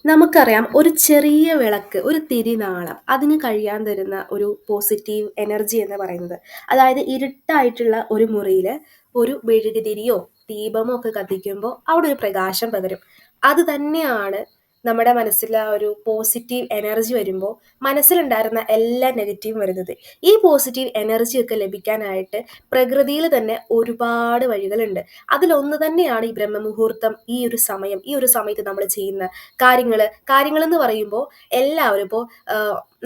നമുക്കറിയാം ഒരു ചെറിയ വിളക്ക്, ഒരു തിരിനാളം അതിന് കഴിയാൻ തരുന്ന ഒരു പോസിറ്റീവ് എനർജി എന്ന് പറയുന്നത്. അതായത് ഇരുട്ടായിട്ടുള്ള ഒരു മുറിയില് ഒരു മെഴുകുതിരിയോ ദീപമോ ഒക്കെ കത്തിക്കുമ്പോൾ അവിടെ ഒരു പ്രകാശം പകരും. അത് തന്നെയാണ് നമ്മുടെ മനസ്സിൽ ആ ഒരു പോസിറ്റീവ് എനർജി വരുമ്പോൾ മനസ്സിലുണ്ടായിരുന്ന എല്ലാ നെഗറ്റീവും വരുന്നത്. ഈ പോസിറ്റീവ് എനർജി ഒക്കെ ലഭിക്കാനായിട്ട് പ്രകൃതിയിൽ തന്നെ ഒരുപാട് വഴികളുണ്ട്. അതിലൊന്ന് തന്നെയാണ് ഈ ബ്രഹ്മമുഹൂർത്തം, ഈ ഒരു സമയത്ത് നമ്മൾ ചെയ്യുന്ന കാര്യങ്ങളെന്ന് പറയുമ്പോൾ എല്ലാവരും ഇപ്പോൾ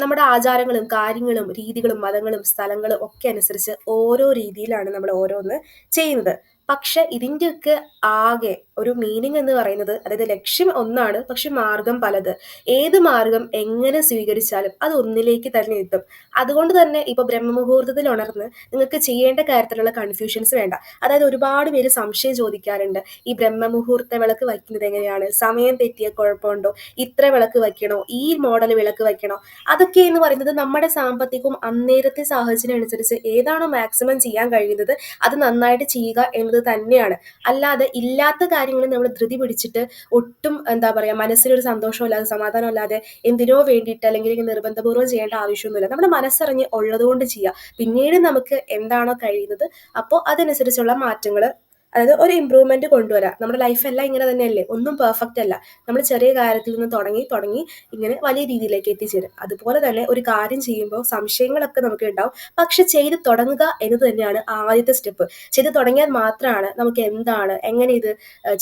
നമ്മുടെ ആചാരങ്ങളും കാര്യങ്ങളും രീതികളും മതങ്ങളും സ്ഥലങ്ങളും ഒക്കെ അനുസരിച്ച് ഓരോ രീതിയിലാണ് നമ്മൾ ഓരോന്ന് ചെയ്യുന്നത്. പക്ഷെ ഇതിൻ്റെയൊക്കെ ആകെ ഒരു മീനിങ് എന്ന് പറയുന്നത്, അതായത് ലക്ഷ്യം ഒന്നാണ് പക്ഷെ മാർഗം പലത്. ഏത് മാർഗം എങ്ങനെ സ്വീകരിച്ചാലും അത് ഒന്നിലേക്ക് തന്നെ എത്തും. അതുകൊണ്ട് തന്നെ ഇപ്പൊ ബ്രഹ്മമുഹൂർത്തത്തിൽ ഉണർന്ന് നിങ്ങൾക്ക് ചെയ്യേണ്ട കാര്യത്തിലുള്ള കൺഫ്യൂഷൻസ് വേണ്ട. അതായത് ഒരുപാട് പേര് സംശയം ചോദിക്കാറുണ്ട്, ഈ ബ്രഹ്മമുഹൂർത്ത വിളക്ക് വയ്ക്കുന്നത് എങ്ങനെയാണ്, സമയം തെറ്റിയ കുഴപ്പമുണ്ടോ, ഇത്ര വിളക്ക് വയ്ക്കണോ, ഈ മോഡൽ വിളക്ക് വയ്ക്കണോ. അതൊക്കെ എന്ന് പറയുന്നത് നമ്മുടെ സാമ്പത്തികവും അന്നേരത്തെ സാഹചര്യം അനുസരിച്ച് ഏതാണോ മാക്സിമം ചെയ്യാൻ കഴിയുന്നത് അത് നന്നായിട്ട് ചെയ്യുക എന്നത് തന്നെയാണ്. അല്ലാതെ ഇല്ലാത്ത കാര്യങ്ങൾ നമ്മൾ ധൃതി പിടിച്ചിട്ട് ഒട്ടും എന്താ പറയാ മനസ്സിനൊരു സന്തോഷമില്ലാതെ സമാധാനമില്ലാതെ എന്തിനോ വേണ്ടിയിട്ട് അല്ലെങ്കിൽ ഇങ്ങനെ നിർബന്ധപൂർവ്വം ചെയ്യേണ്ട ആവശ്യമൊന്നുമില്ല. നമ്മുടെ മനസ്സറിഞ്ഞ് ഉള്ളതുകൊണ്ട് ചെയ്യുക. പിന്നീട് നമുക്ക് എന്താണോ കഴിയുന്നത് അപ്പോൾ അതനുസരിച്ചുള്ള മാറ്റങ്ങൾ, അതായത് ഒരു ഇമ്പ്രൂവ്മെന്റ് കൊണ്ടുവരാം. നമ്മുടെ ലൈഫ് എല്ലാം ഇങ്ങനെ തന്നെയല്ലേ, ഒന്നും പെർഫെക്റ്റ് അല്ല. നമ്മൾ ചെറിയ കാര്യത്തിൽ നിന്ന് തുടങ്ങി തുടങ്ങി ഇങ്ങനെ വലിയ രീതിയിലേക്ക് എത്തിച്ചേരും. അതുപോലെ തന്നെ ഒരു കാര്യം ചെയ്യുമ്പോൾ സംശയങ്ങളൊക്കെ നമുക്ക് ഉണ്ടാവും. പക്ഷെ ചെയ്ത് തുടങ്ങുക എന്നത് തന്നെയാണ് ആദ്യത്തെ സ്റ്റെപ്പ്. ചെയ്ത് തുടങ്ങിയാൽ മാത്രമാണ് നമുക്ക് എന്താണ്, എങ്ങനെ ഇത്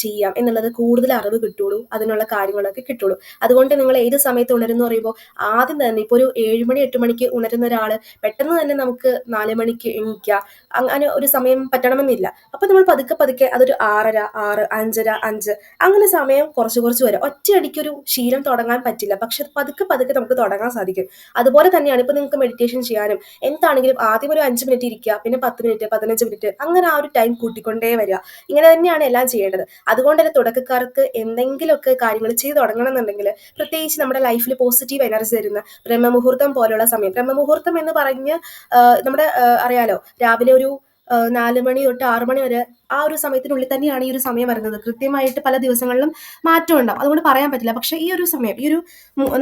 ചെയ്യാം എന്നുള്ളത് കൂടുതൽ അറിവ് കിട്ടുള്ളൂ, അതിനുള്ള കാര്യങ്ങളൊക്കെ കിട്ടുള്ളൂ. അതുകൊണ്ട് നിങ്ങൾ ഏത് സമയത്ത് ഉണരുന്നു പറയുമ്പോൾ ആദ്യം തന്നെ ഇപ്പോൾ ഒരു 7 മണി 8 മണിക്ക് ഉണരുന്ന ഒരാൾ പെട്ടെന്ന് തന്നെ നമുക്ക് 4 മണിക്ക് എണീക്കുക അങ്ങനെ ഒരു സമയം പറ്റണമെന്നില്ല. അപ്പൊ നമ്മൾ പതുക്കെ പതുക്കെ അതൊരു 6:30, 6, 5:30, 5 അങ്ങനെ സമയം കുറച്ച് കുറച്ച് വരും. ഒറ്റയടിക്കൊരു ശീലം തുടങ്ങാൻ പറ്റില്ല, പക്ഷെ അത് പതുക്കെ പതുക്കെ നമുക്ക് തുടങ്ങാൻ സാധിക്കും. അതുപോലെ തന്നെയാണ് ഇപ്പൊ നിങ്ങൾക്ക് മെഡിറ്റേഷൻ ചെയ്യാനും എന്താണെങ്കിലും ആദ്യം ഒരു 5 മിനിറ്റ് ഇരിക്കുക, പിന്നെ 10 മിനിറ്റ് 15 മിനിറ്റ് അങ്ങനെ ആ ഒരു ടൈം കൂട്ടിക്കൊണ്ടേ വരിക. ഇങ്ങനെ തന്നെയാണ് എല്ലാം ചെയ്യേണ്ടത്. അതുകൊണ്ട് തന്നെ തുടക്കക്കാർക്ക് എന്തെങ്കിലുമൊക്കെ കാര്യങ്ങൾ ചെയ്ത് തുടങ്ങണം എന്നുണ്ടെങ്കിൽ, പ്രത്യേകിച്ച് നമ്മുടെ ലൈഫിൽ പോസിറ്റീവ് എനർജി തരുന്ന ബ്രഹ്മമുഹൂർത്തം പോലുള്ള സമയം, ബ്രഹ്മമുഹൂർത്തം എന്ന് പറഞ്ഞ് നമ്മുടെ അറിയാലോ, രാവിലെ ഒരു 4 മണി തൊട്ട് 6 മണി വരെ ആ ഒരു സമയത്തിനുള്ളിൽ തന്നെയാണ് ഈ ഒരു സമയം വരുന്നത്. കൃത്യമായിട്ട് പല ദിവസങ്ങളിലും മാറ്റം ഉണ്ടാവും, അതുകൊണ്ട് പറയാൻ പറ്റില്ല. പക്ഷേ ഈ ഒരു സമയം, ഈ ഒരു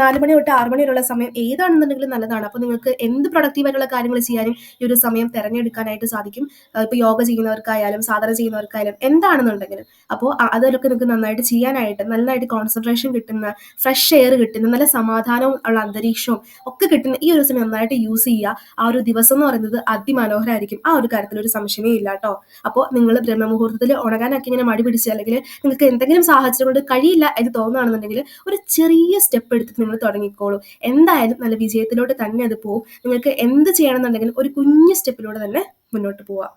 4 മണി തൊട്ട് 6 മണി വരെയുള്ള സമയം ഏതാണെന്നുണ്ടെങ്കിലും നല്ലതാണ്. അപ്പോൾ നിങ്ങൾക്ക് എന്ത് പ്രൊഡക്റ്റീവായിട്ടുള്ള കാര്യങ്ങൾ ചെയ്യാനും ഈ ഒരു സമയം തിരഞ്ഞെടുക്കാനായിട്ട് സാധിക്കും. ഇപ്പോൾ യോഗ ചെയ്യുന്നവർക്കായാലും സാധന ചെയ്യുന്നവർക്കായാലും എന്താണെന്നുണ്ടെങ്കിലും. അപ്പോൾ അതിലൊക്കെ നിങ്ങൾക്ക് നന്നായിട്ട് ചെയ്യാനായിട്ട്, നന്നായിട്ട് കോൺസെൻട്രേഷൻ കിട്ടുന്ന, ഫ്രഷ് എയർ കിട്ടുന്ന, നല്ല സമാധാനവും ഉള്ള അന്തരീക്ഷവും ഒക്കെ കിട്ടുന്ന ഈ ഒരു സമയം നന്നായിട്ട് യൂസ് ചെയ്യുക. ആ ഒരു ദിവസം എന്ന് പറയുന്നത് അതിമനോഹരമായിരിക്കും. ആ ഒരു കാര്യത്തിൽ ഒരു സംശയമേ ഇല്ല കേട്ടോ. അപ്പോൾ നിങ്ങൾ ബ്രഹ്മമുഹൂർത്തത്തിൽ ഉണരാനൊക്കെ ഇങ്ങനെ മടി പിടിച്ച്, അല്ലെങ്കിൽ നിങ്ങൾക്ക് എന്തെങ്കിലും സാഹചര്യം കൊണ്ട് കഴിയില്ല എന്ന് തോന്നുകയാണെന്നുണ്ടെങ്കിൽ ഒരു ചെറിയ സ്റ്റെപ്പ് എടുത്തിട്ട് നിങ്ങൾ തുടങ്ങിക്കോളൂ. എന്തായാലും നല്ല വിജയത്തിലോട്ട് തന്നെ അത് പോകും. നിങ്ങൾക്ക് എന്ത് ചെയ്യണമെന്നുണ്ടെങ്കിലും ഒരു കുഞ്ഞു സ്റ്റെപ്പിലൂടെ തന്നെ മുന്നോട്ട് പോവാം.